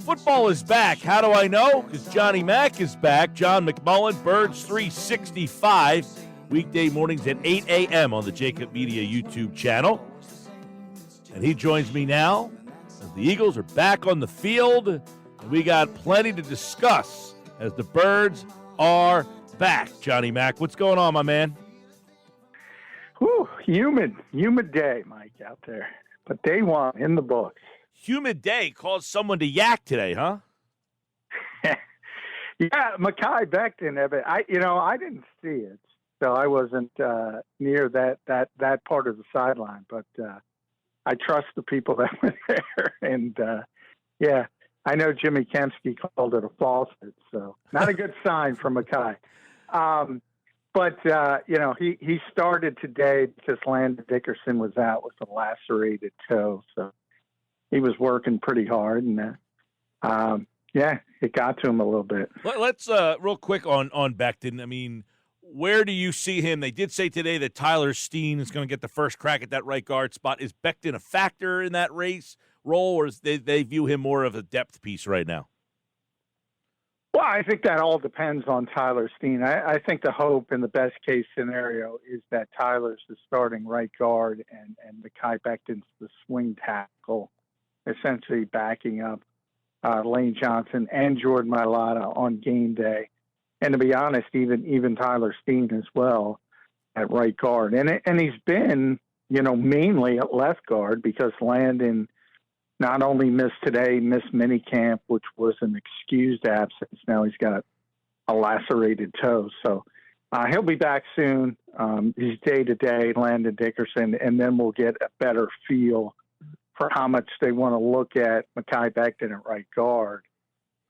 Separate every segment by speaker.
Speaker 1: Football is back. How do I know? Because Johnny Mack is back. John McMullen, Birds 365, weekday mornings at 8 a.m. on the Jacob Media YouTube channel. And he joins me now as the Eagles are back on the field. And we got plenty to discuss as the Birds are back. Johnny Mack, what's going on, my man?
Speaker 2: Whew, humid day, Mike, out there. But day one in the books.
Speaker 1: Humid day caused someone to yak today, huh?
Speaker 2: Yeah, Mekhi Becton. I didn't see it, so I wasn't near that part of the sideline. But I trust the people that were there, and yeah, I know Jimmy Kempski called it a falsehood, so not a good sign for Mekhi. But he started today because Landon Dickerson was out with a lacerated toe, so he was working pretty hard, and it got to him a little bit.
Speaker 1: Let's real quick on Becton. I mean, where do you see him? They did say today that Tyler Steen is going to get the first crack at that right guard spot. Is Becton a factor in that race role, or is they view him more of a depth piece right now?
Speaker 2: Well, I think that all depends on Tyler Steen. I think the hope in the best case scenario is that Tyler's the starting right guard and Mekhi Becton's the swing tackle, essentially backing up Lane Johnson and Jordan Mailata on game day. And to be honest, even Tyler Steen as well at right guard. And he's been, mainly at left guard because Landon not only missed today, missed minicamp, which was an excused absence. Now he's got a lacerated toe. So he'll be back soon. He's day-to-day, Landon Dickerson, and then we'll get a better feel for how much they want to look at Mekhi Becton at right guard.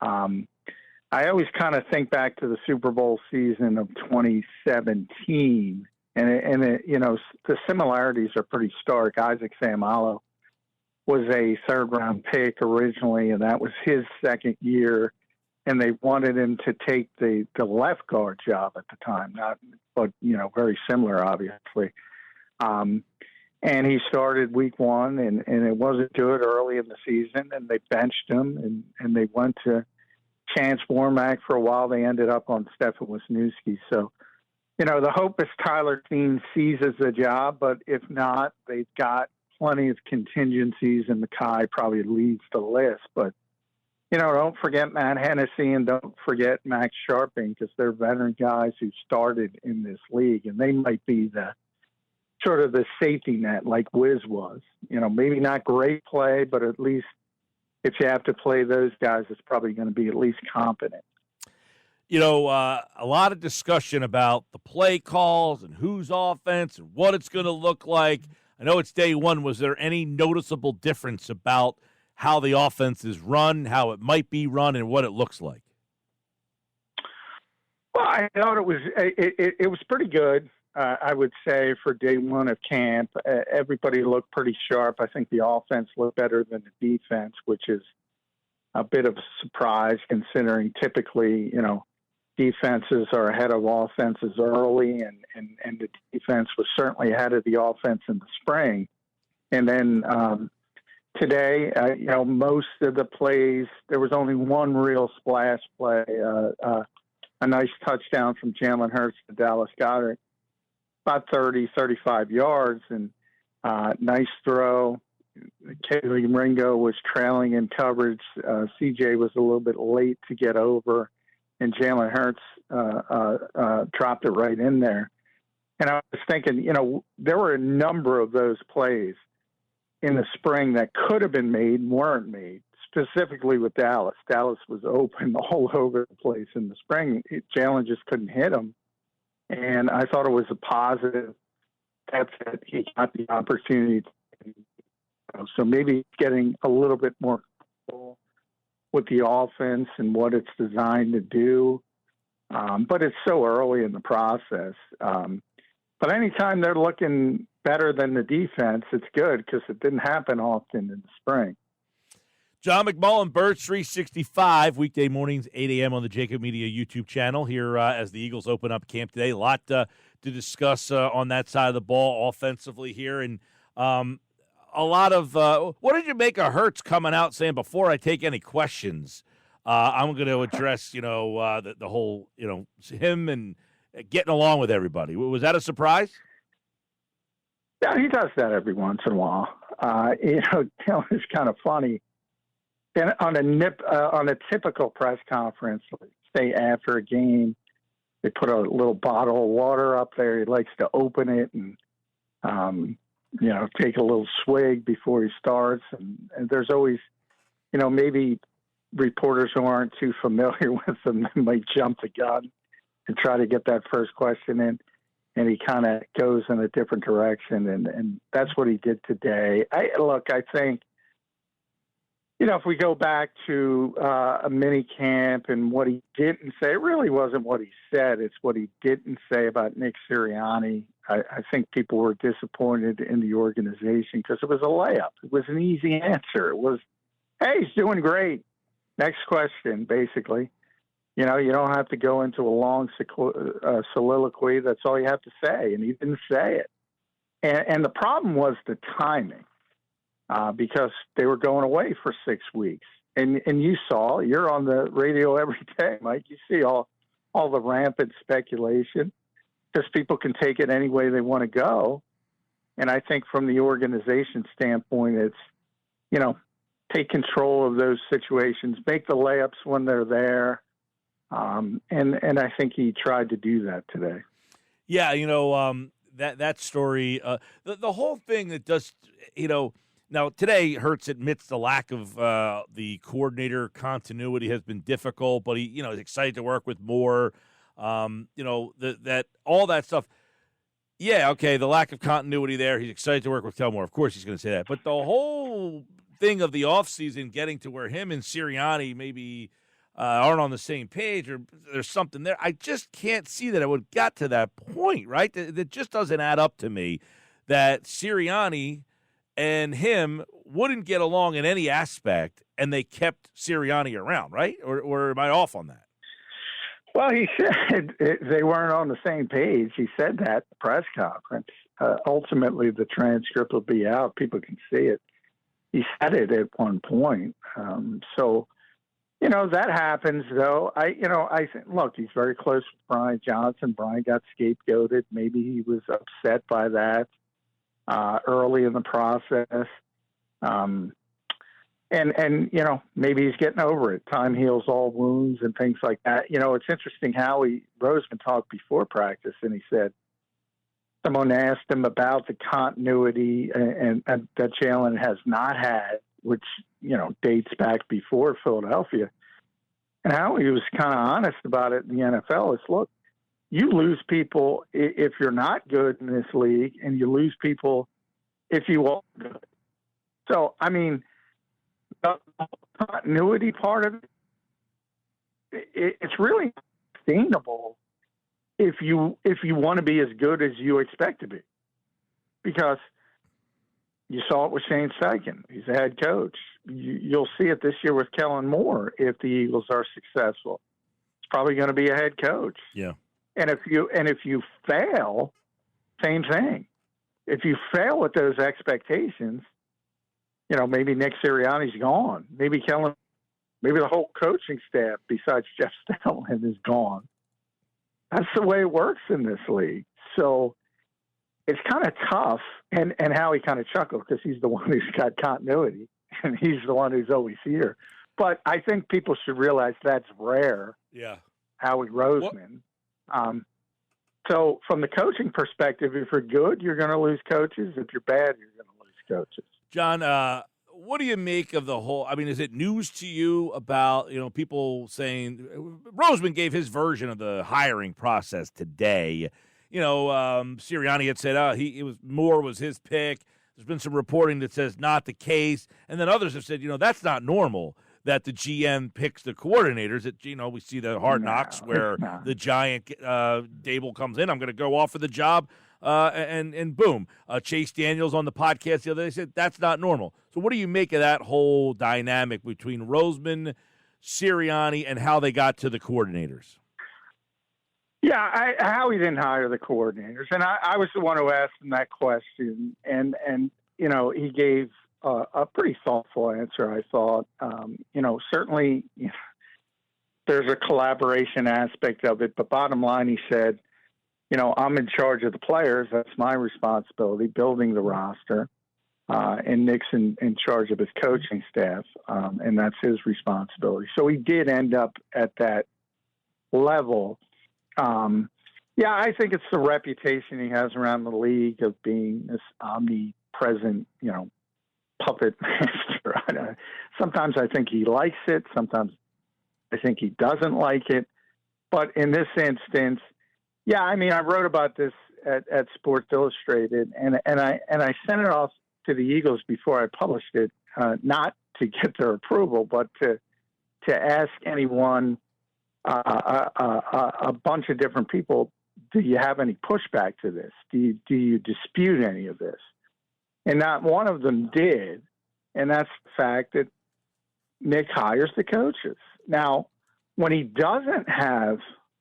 Speaker 2: I always kind of think back to the Super Bowl season of 2017, and the similarities are pretty stark. Isaac Seumalo was a third-round pick originally, and that was his second year, and they wanted him to take the left guard job at the time, but very similar, obviously. And he started week one, and it wasn't good early in the season, and they benched him, and they went to Chance Warmack for a while. They ended up on Stefan Wisniewski. So, the hope is Tyler Steen seizes the job, but if not, they've got plenty of contingencies, and Mekhi probably leads the list. But, don't forget Matt Hennessy and don't forget Max Sharping, because they're veteran guys who started in this league, and they might be the sort of the safety net like Wiz was. Maybe not great play, but at least if you have to play those guys, it's probably going to be at least competent.
Speaker 1: A lot of discussion about the play calls and whose offense and what it's going to look like. I know it's day one. Was there any noticeable difference about how the offense is run, how it might be run, and what it looks like?
Speaker 2: Well, I thought it was pretty good. I would say for day one of camp, everybody looked pretty sharp. I think the offense looked better than the defense, which is a bit of a surprise considering typically, defenses are ahead of offenses early, and the defense was certainly ahead of the offense in the spring. And then today, most of the plays, there was only one real splash play, a nice touchdown from Jalen Hurts to Dallas Goedert, about 30, 35 yards, and nice throw. Kaylee Ringo was trailing in coverage. CJ was a little bit late to get over, and Jalen Hurts dropped it right in there. And I was thinking, there were a number of those plays in the spring that could have been made, weren't made, specifically with Dallas. Dallas was open all over the place in the spring. Jalen just couldn't hit them. And I thought it was a positive. That's it. He got the opportunity. So maybe getting a little bit more control with the offense and what it's designed to do. But it's so early in the process. But anytime they're looking better than the defense, it's good because it didn't happen often in the spring.
Speaker 1: John McMullen, Birds 365, weekday mornings, 8 a.m. on the Jacob Media YouTube channel here as the Eagles open up camp today. A lot to discuss on that side of the ball offensively here. And a lot of what did you make of Hurts coming out saying, before I take any questions, I'm going to address, the whole, him and getting along with everybody. Was that a surprise?
Speaker 2: Yeah, he does that every once in a while. It's kind of funny. And on a typical press conference, say after a game, they put a little bottle of water up there. He likes to open it and, take a little swig before he starts. And there's always, maybe reporters who aren't too familiar with him might jump the gun and try to get that first question in. And he kind of goes in a different direction. And that's what he did today. I think, if we go back to a mini camp and what he didn't say, it really wasn't what he said. It's what he didn't say about Nick Sirianni. I think people were disappointed in the organization because it was a layup. It was an easy answer. It was, hey, he's doing great. Next question, basically. You don't have to go into a long soliloquy. That's all you have to say. And he didn't say it. And the problem was the timing. Because they were going away for 6 weeks. And you're on the radio every day, Mike. You see all the rampant speculation because people can take it any way they want to go. And I think from the organization standpoint, it's, take control of those situations, make the layups when they're there. And I think he tried to do that today.
Speaker 1: Yeah, that story, the whole thing that does, now, today, Hurts admits the lack of the coordinator continuity has been difficult, but he, is excited to work with more. That all that stuff. Yeah, okay, the lack of continuity there. He's excited to work with Telmore. Of course, he's going to say that. But the whole thing of the offseason getting to where him and Sirianni maybe aren't on the same page or there's something there, I just can't see that it would got to that point, right? That just doesn't add up to me that Sirianni and him wouldn't get along in any aspect, and they kept Sirianni around, right? Or am I off on that?
Speaker 2: Well, he said they weren't on the same page. He said that at the press conference. Ultimately, the transcript will be out. People can see it. He said it at one point. That happens, though. I think, look, he's very close with Brian Johnson. Brian got scapegoated. Maybe he was upset by that. Early in the process. Maybe he's getting over it. Time heals all wounds and things like that. It's interesting how Roseman talked before practice, and he said someone asked him about the continuity and that Jalen has not had, which, dates back before Philadelphia. And how he was kind of honest about it in the NFL is, look, you lose people if you're not good in this league, and you lose people if you are good. So, the continuity part of it's really sustainable if you want to be as good as you expect to be, because you saw it with Shane Steichen. He's a head coach. You'll see it this year with Kellen Moore if the Eagles are successful. It's probably going to be a head coach.
Speaker 1: Yeah.
Speaker 2: And if you fail, same thing. If you fail with those expectations, maybe Nick Sirianni's gone. Maybe the whole coaching staff besides Jeff Stoutland is gone. That's the way it works in this league. So it's kind of tough. And Howie kind of chuckled because he's the one who's got continuity and he's the one who's always here. But I think people should realize that's rare.
Speaker 1: Yeah.
Speaker 2: Howie Roseman. So from the coaching perspective, if you're good, you're going to lose coaches. If you're bad, you're going to lose coaches.
Speaker 1: John, what do you make of the whole? Is it news to you about, people saying Roseman gave his version of the hiring process today? Sirianni had said Moore was his pick. There's been some reporting that says not the case, and then others have said, that's not normal that the GM picks the coordinators. That we see the Hard Knocks where the giant Dable comes in. I'm going to go offer the job, and boom. Chase Daniels on the podcast the other day said that's not normal. So what do you make of that whole dynamic between Roseman, Sirianni, and how they got to the coordinators?
Speaker 2: Yeah, how he didn't hire the coordinators, and I was the one who asked him that question, and he gave a pretty thoughtful answer, I thought. Certainly there's a collaboration aspect of it, but bottom line, he said, I'm in charge of the players. That's my responsibility, building the roster. And Nick's in charge of his coaching staff, and that's his responsibility. So he did end up at that level. I think it's the reputation he has around the league of being this omnipresent, puppet master. Sometimes I think he likes it. Sometimes I think he doesn't like it. But in this instance, I wrote about this at Sports Illustrated, and I sent it off to the Eagles before I published it, not to get their approval, but to ask anyone, a bunch of different people, do you have any pushback to this? Do you dispute any of this? And not one of them did, and that's the fact that Nick hires the coaches. Now, when he doesn't have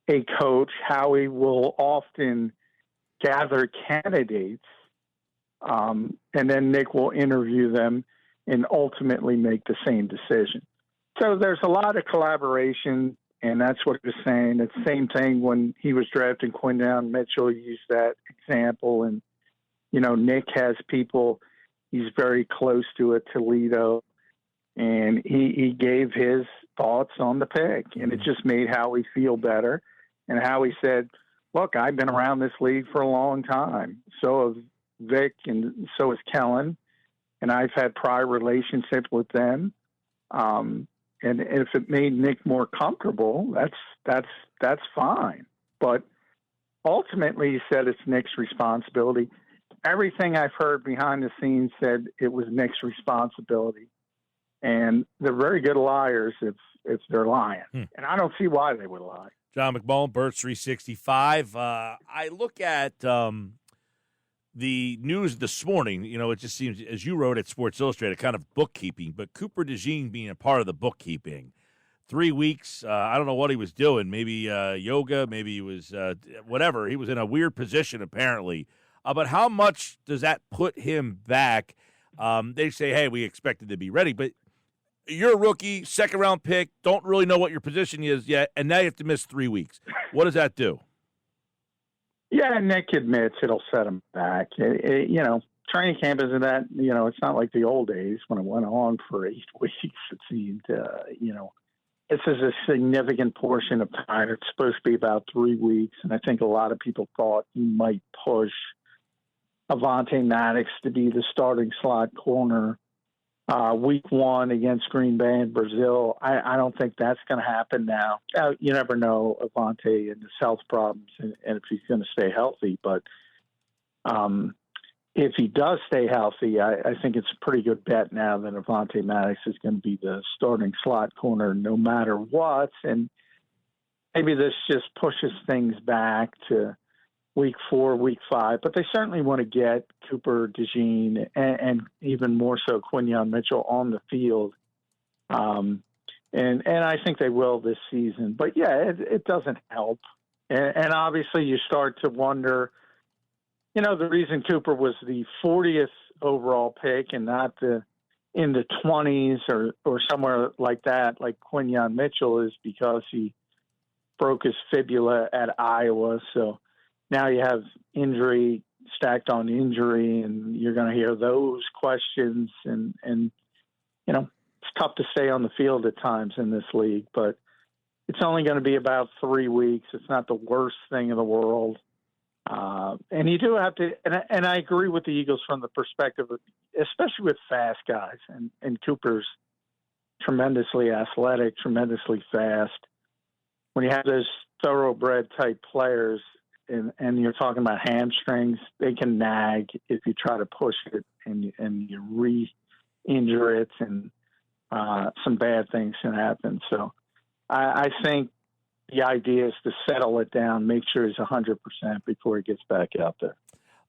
Speaker 2: a coach, Howie will often gather candidates, and then Nick will interview them and ultimately make the same decision. So there's a lot of collaboration, and that's what he was saying. It's the same thing when he was drafting Quinyon Mitchell, used that example. And, Nick has people he's very close to at Toledo, and he gave his thoughts on the pick, and it just made Howie feel better. And Howie said, look, I've been around this league for a long time. So have Vic, and so has Kellen, and I've had prior relationship with them. And if it made Nick more comfortable, that's fine. But ultimately, he said it's Nick's responsibility. Everything I've heard behind the scenes said it was Nick's responsibility. And they're very good liars if they're lying. And I don't see why they would lie.
Speaker 1: John McMullen, Birds 365. I look at the news this morning. It just seems, as you wrote at Sports Illustrated, kind of bookkeeping, but Cooper DeJean being a part of the bookkeeping. 3 weeks, I don't know what he was doing. Maybe yoga, maybe he was whatever. He was in a weird position, apparently. But how much does that put him back? They say, hey, we expected to be ready, but you're a rookie, second-round pick, don't really know what your position is yet, and now you have to miss 3 weeks. What does that do?
Speaker 2: Yeah, Nick admits it'll set him back. Training camp isn't that, it's not like the old days when it went on for 8 weeks, it seemed. This is a significant portion of time. It's supposed to be about 3 weeks, and I think a lot of people thought he might push Avonte Maddox to be the starting slot corner week 1 against Green Bay and Brazil. I don't think that's going to happen now. You never know Avonte and his health problems and if he's going to stay healthy. But if he does stay healthy, I think it's a pretty good bet now that Avonte Maddox is going to be the starting slot corner no matter what. And maybe this just pushes things back to week 4, week 5, but they certainly want to get Cooper DeJean and even more so Quinyon Mitchell on the field. And I think they will this season, but it doesn't help. And obviously you start to wonder, the reason Cooper was the 40th overall pick and not in the 20s or somewhere like that, like Quinyon Mitchell, is because he broke his fibula at Iowa. So now you have injury stacked on injury, and you're going to hear those questions. And it's tough to stay on the field at times in this league, but it's only going to be about 3 weeks. It's not the worst thing in the world. And you do have to, and I agree with the Eagles from the perspective of, especially with fast guys, and Cooper's tremendously athletic, tremendously fast. When you have those thoroughbred type players, and you're talking about hamstrings, they can nag if you try to push it and you re-injure it, and some bad things can happen. So I think the idea is to settle it down, make sure he's 100% before he gets back out there.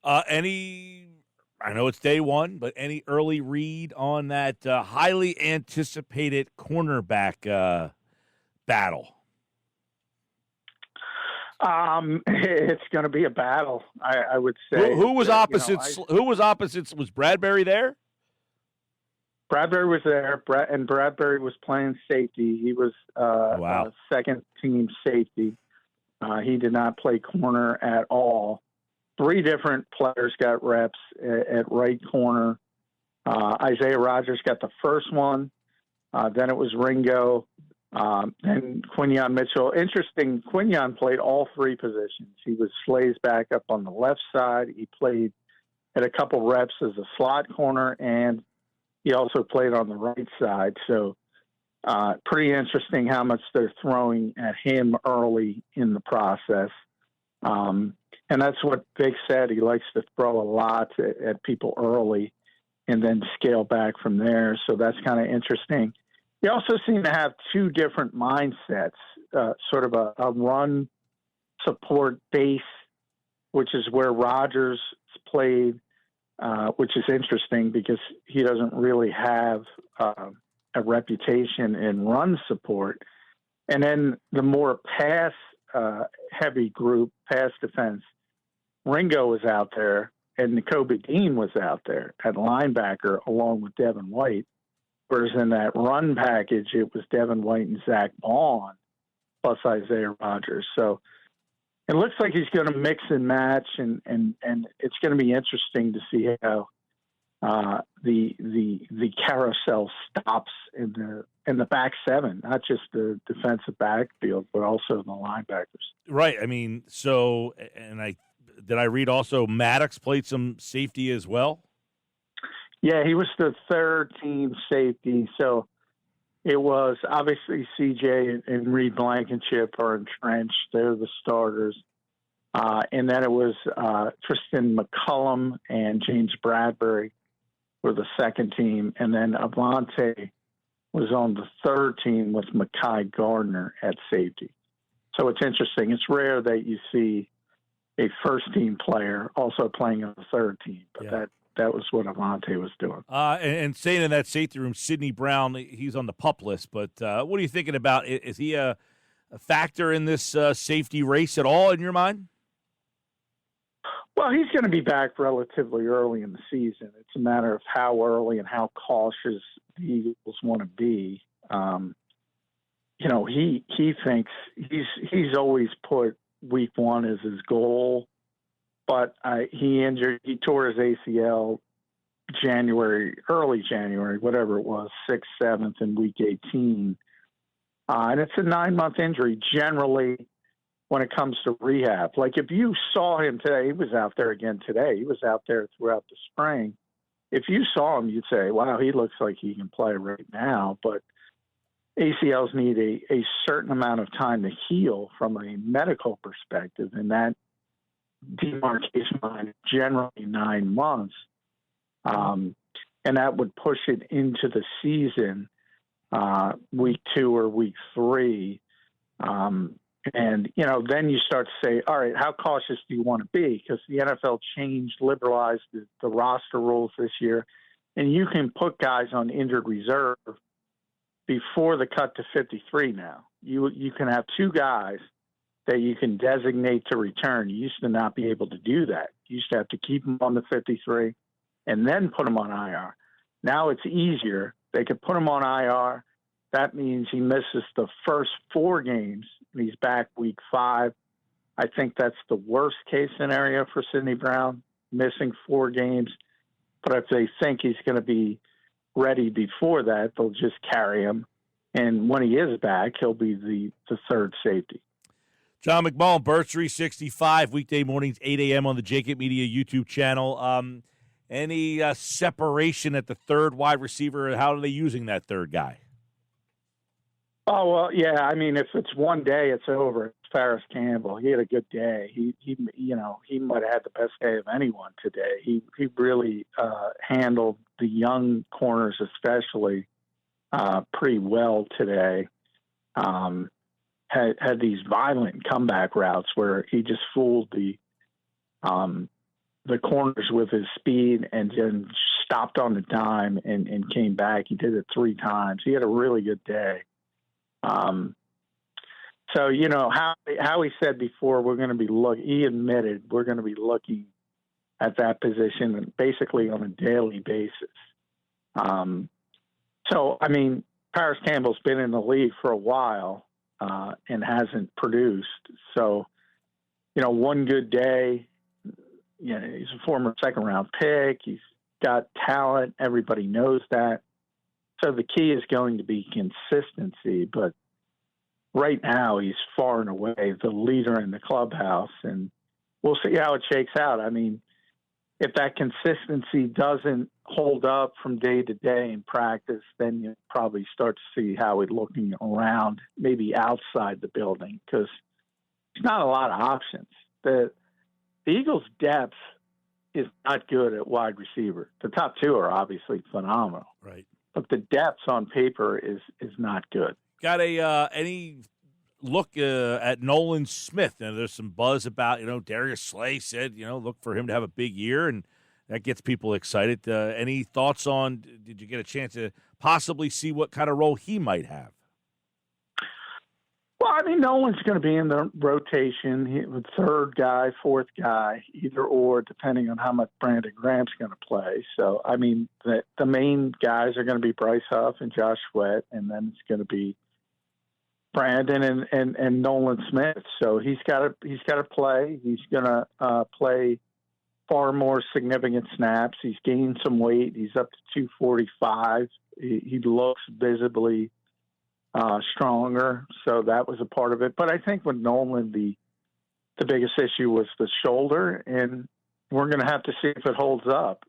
Speaker 1: I know it's day one, but any early read on that highly anticipated cornerback battle?
Speaker 2: It's going to be a battle, I would say.
Speaker 1: Who was opposites? Who was opposites? Was Bradbury there?
Speaker 2: Bradbury was there, and Bradbury was playing safety. He was second-team safety. He did not play corner at all. 3 different players got reps at right corner. Isaiah Rodgers got the first one. Then it was Ringo. Then Quinyon Mitchell. Interesting, Quinyon played all 3 positions. He was Slay's backup on the left side. He played at a couple reps as a slot corner, and he also played on the right side. So pretty interesting how much they're throwing at him early in the process. And that's what Vic said. He likes to throw a lot at people early and then scale back from there. So that's kind of interesting. They also seem to have 2 different mindsets, sort of a run support base, which is where Rodgers played, which is interesting because he doesn't really have a reputation in run support. And then the more pass heavy group, pass defense, Ringo was out there and Nakobe Dean was out there at linebacker along with Devin White. Whereas in that run package, it was Devin White and Zach Bond plus Isaiah Rodgers. So it looks like he's going to mix and match, and it's going to be interesting to see how the carousel stops in the back 7, not just the defensive backfield, but also the linebackers.
Speaker 1: Right. I mean, so did I read also Maddox played some safety as well?
Speaker 2: Yeah, he was the 3rd-team safety. So it was obviously CJ and Reed Blankenship are entrenched. They're the starters. And then it was Tristan McCullum and James Bradbury were the 2nd team. And then Avante was on the 3rd team with Mekhi Gardner at safety. So it's interesting. It's rare that you see a first-team player also playing on the 3rd team. But that was what Avante was doing.
Speaker 1: And staying in that safety room, Sidney Brown, he's on the PUP list. But what are you thinking about? Is he a factor in this safety race at all in your mind?
Speaker 2: Well, he's going to be back relatively early in the season. It's a matter of how early and how cautious the Eagles want to be. He thinks he's always put week 1 as his goal. But he tore his ACL early January, whatever it was, 6th, 7th, in week 18. And it's a 9-month injury generally when it comes to rehab. Like if you saw him today, he was out there again today. He was out there throughout the spring. If you saw him, you'd say, wow, he looks like he can play right now. But ACLs need a certain amount of time to heal from a medical perspective, and that demarcation line generally 9 months, and that would push it into the season, week 2 or week 3, and then you start to say, all right, how cautious do you want to be? Because the NFL liberalized the roster rules this year, and you can put guys on injured reserve before the cut to 53. Now you can have 2 guys that you can designate to return. You used to not be able to do that. You used to have to keep them on the 53 and then put them on IR. Now it's easier. They could put him on IR. That means he misses the first 4 games, and he's back week 5. I think that's the worst case scenario for Sidney Brown, missing 4 games. But if they think he's going to be ready before that, they'll just carry him. And when he is back, he'll be the 3rd safety.
Speaker 1: John McMullen, Birds 365, weekday mornings, 8 a.m. on the Jacob Media YouTube channel. Any separation at the 3rd wide receiver? How are they using that 3rd guy?
Speaker 2: Oh, well, yeah. I mean, if it's one day, it's over. It's Ferris Campbell. He had a good day. He might have had the best day of anyone today. He really handled the young corners, especially, pretty well today. Had these violent comeback routes where he just fooled the corners with his speed and then stopped on the dime and came back. He did it 3 times. He had a really good day. So, how he said before, he admitted we're going to be looking at that position basically on a daily basis. Paris Campbell's been in the league for a while and hasn't produced. So, one good day, he's a former second-round pick. He's got talent. Everybody knows that. So the key is going to be consistency. But right now, he's far and away the leader in the clubhouse, and we'll see how it shakes out. I mean, if that consistency doesn't hold up from day to day in practice, then you probably start to see how he's looking around, maybe outside the building, because there's not a lot of options. The Eagles' depth is not good at wide receiver. The top two are obviously phenomenal,
Speaker 1: right?
Speaker 2: But the depth on paper is not good.
Speaker 1: Got any look at Nolan Smith? There's some buzz about, Darius Slay said, look for him to have a big year, and that gets people excited. Any thoughts on, did you get a chance to possibly see what kind of role he might have?
Speaker 2: Well, Nolan's going to be in the rotation. Third guy, fourth guy, either or, depending on how much Brandon Graham's going to play. So, the main guys are going to be Bryce Huff and Josh Sweat, and then it's going to be Brandon and Nolan Smith. So he's got to play. He's going to play far more significant snaps. He's gained some weight. He's up to 245. He looks visibly stronger, so that was a part of it. But I think with Nolan, the biggest issue was the shoulder, and we're going to have to see if it holds up.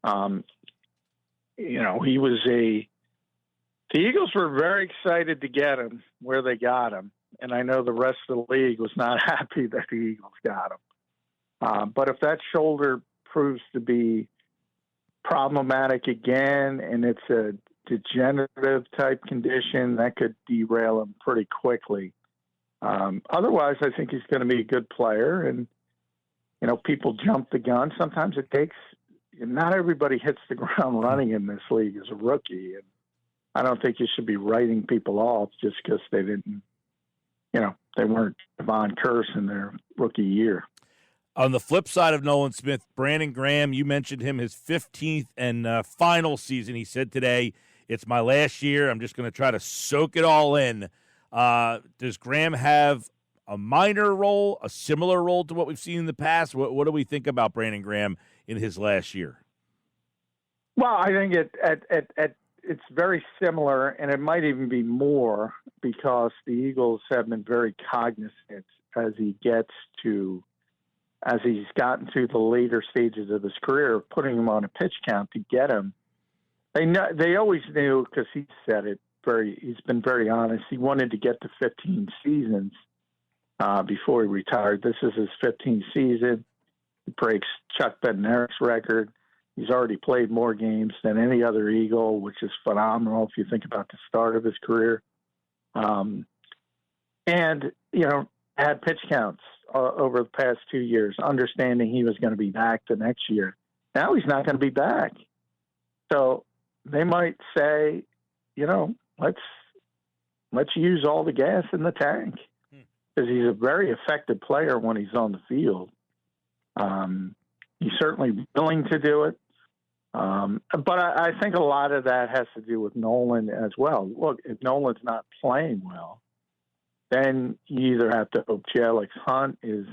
Speaker 2: The Eagles were very excited to get him where they got him, and I know the rest of the league was not happy that the Eagles got him. But if that shoulder proves to be problematic again, and it's a degenerative type condition, that could derail him pretty quickly. Otherwise, I think he's going to be a good player, and people jump the gun. Sometimes it takes. Not everybody hits the ground running in this league as a rookie, and I don't think you should be writing people off just because they didn't, they weren't Devon Kearse in their rookie year.
Speaker 1: On the flip side of Nolan Smith, Brandon Graham, you mentioned him, his 15th and final season. He said today, it's my last year. I'm just going to try to soak it all in. Does Graham have a minor role, a similar role to what we've seen in the past? What do we think about Brandon Graham in his last year?
Speaker 2: Well, I think it's very similar, and it might even be more because the Eagles have been very cognizant as he's gotten to the later stages of his career, putting him on a pitch count to get him. They always knew, because he said it he's been very honest. He wanted to get to 15 seasons before he retired. This is his 15th season. He breaks Chuck Bednarik's record. He's already played more games than any other Eagle, which is phenomenal if you think about the start of his career. Had pitch counts over the past 2 years, understanding he was going to be back the next year. Now he's not going to be back. So they might say, let's use all the gas in the tank, because he's a very effective player when he's on the field. He's certainly willing to do it. But I think a lot of that has to do with Nolan as well. Look, if Nolan's not playing well, then you either have to hope Alex Hunt is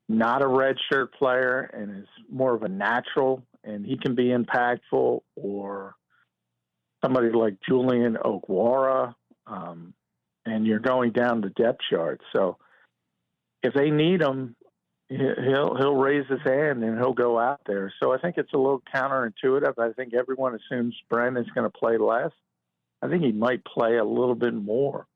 Speaker 2: not a redshirt player and is more of a natural and he can be impactful, or somebody like Julian Okwara, and you're going down the depth chart. So if they need him, he'll raise his hand and he'll go out there. So I think it's a little counterintuitive. I think everyone assumes Brandon's going to play less. I think he might play a little bit more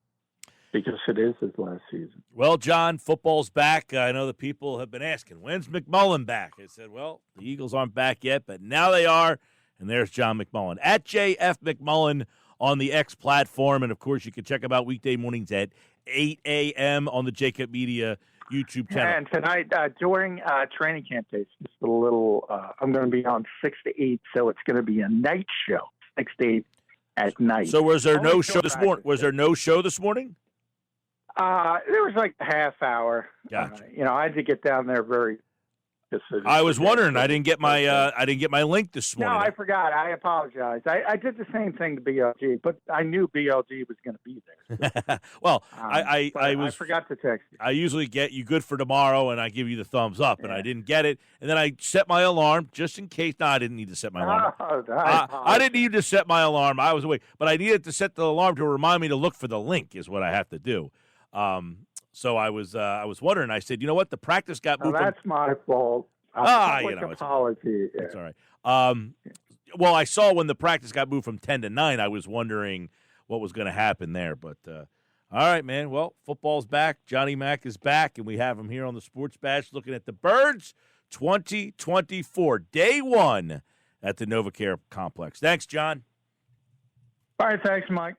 Speaker 2: because it is his last season.
Speaker 1: Well, John, football's back. I know the people have been asking, when's McMullen back? I said, well, the Eagles aren't back yet, but now they are. And there's John McMullen at JF McMullen on the X platform. And, of course, you can check him out weekday mornings at 8 a.m. on the Jacob Media YouTube channel.
Speaker 2: And tonight, during training camp days, just a little, I'm going to be on 6 to 8, so it's going to be a night show, 6 to 8 at night.
Speaker 1: So was there no show this morning? Was there no show this morning?
Speaker 2: There was like a half hour.
Speaker 1: Gotcha.
Speaker 2: I had to get down there very.
Speaker 1: I was wondering. I didn't get my link this
Speaker 2: No,
Speaker 1: morning.
Speaker 2: I forgot. I apologize. I did the same thing to BLG, but I knew BLG was going to be there.
Speaker 1: Well,
Speaker 2: I forgot to text you.
Speaker 1: I usually get you good for tomorrow, and I give you the thumbs up, and I didn't get it. And then I set my alarm just in case. No, I didn't need to set my alarm. I didn't need to set my alarm. I was awake, but I needed to set the alarm to remind me to look for the link. Is what I have to do. So I was wondering. I said, you know what? The practice got moved.
Speaker 2: That's my fault. Apology.
Speaker 1: It's all right. Well, I saw when the practice got moved from 10 to 9. I was wondering what was going to happen there. But all right, man. Well, football's back. Johnny Mack is back, and we have him here on the Sports Bash looking at the Birds 2024, day one at the NovaCare Complex. Thanks, John.
Speaker 2: All right, thanks, Mike.